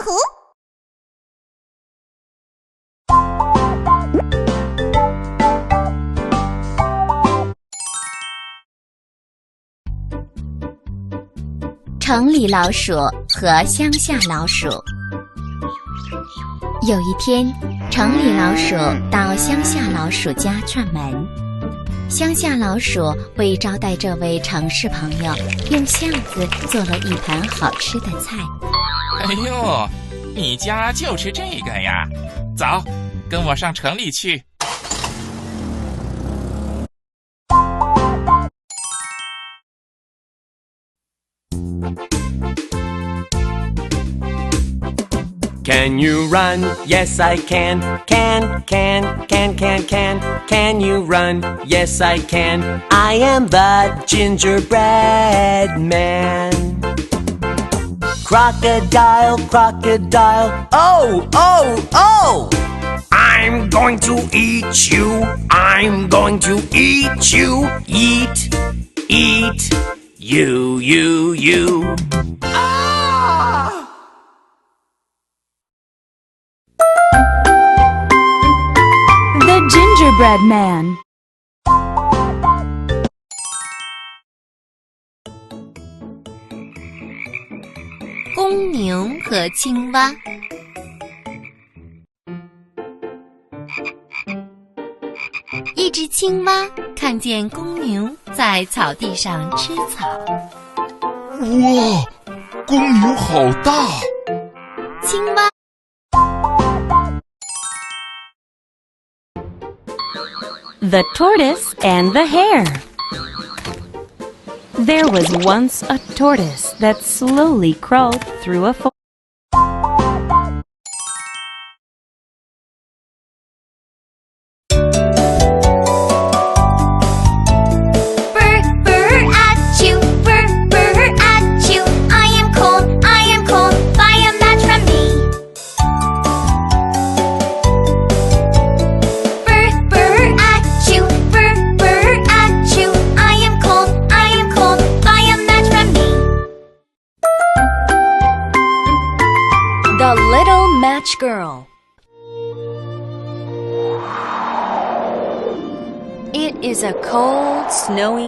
虎。城里老鼠和乡下老鼠。有一天，城里老鼠到乡下老鼠家串门。乡下老鼠为招待这位城市朋友，用巷子做了一盘好吃的菜。哎呦，你家就吃这个呀？走，跟我上城里去。Can you run? Yes, I can. Can you run? Yes, I can. I am the gingerbread man. Crocodile, crocodile, oh, oh, oh! I'm going to eat you. I'm going to eat you. Eat, eat, you. The Gingerbread Man.《公牛和青蛙》。一只青蛙看见公牛在草地上吃草。哇，公牛好大！青蛙The Tortoise and the Hare. There was once a tortoise that slowly crawled through a forest. The Little Match Girl. It is a cold, snowy.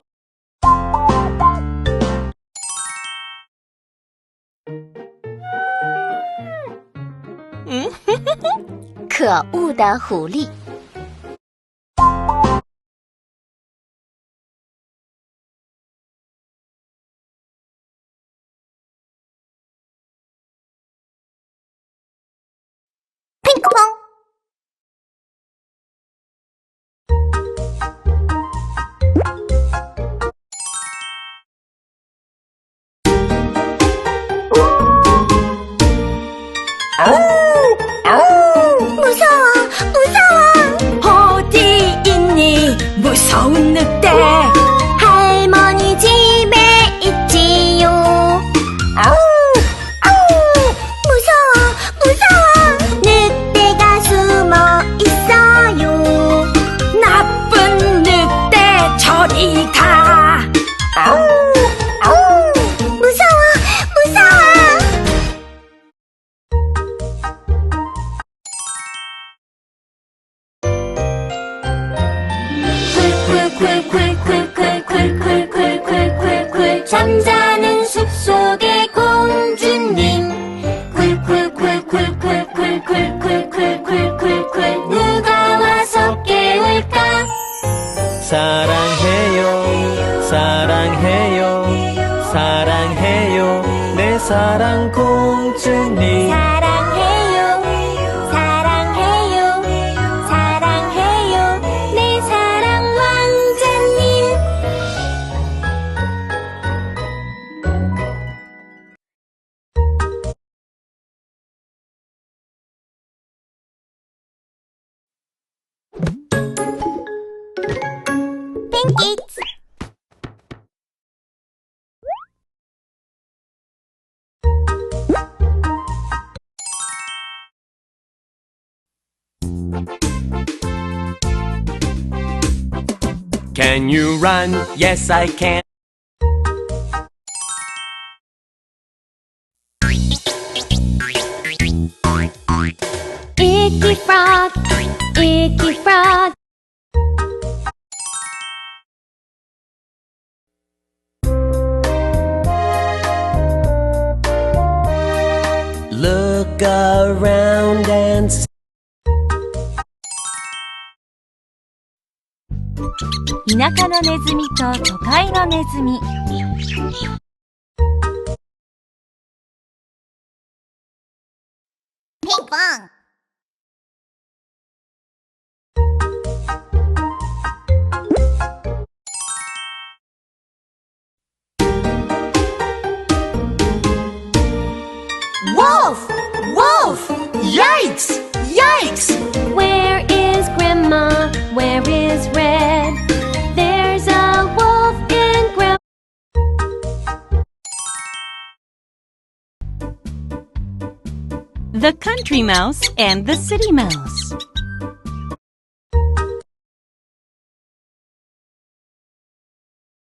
可恶的狐狸。乒乓乓。어디 있니? 무서운 늑대. 할머니 집에 있지요. 무서워. 늑대가 숨어 있어요. 나쁜 늑대 저리 가. 무서워. 쿨쿨쿨쿨쿨쿨쿨쿨쿨쿨쿨쿨 잠자는 숲속의 공주님. 쿨쿨쿨쿨쿨쿨쿨쿨쿨쿨 누가 와서 깨울까? 사랑해요, 사랑해요, 사랑해요, 내 사랑 공주님. 사랑해요. 내 사랑 왕자님. Pancakes. Can you run? Yes, I can. Icky frog, icky frog. Look around and see. 田舎のネズミと都会のネズミ。Ping pong. Wolf! Wolf! Yikes! Yikes! Where is Grandma? Where is Red? There's a wolf in Grandma. The country mouse and the city mouse.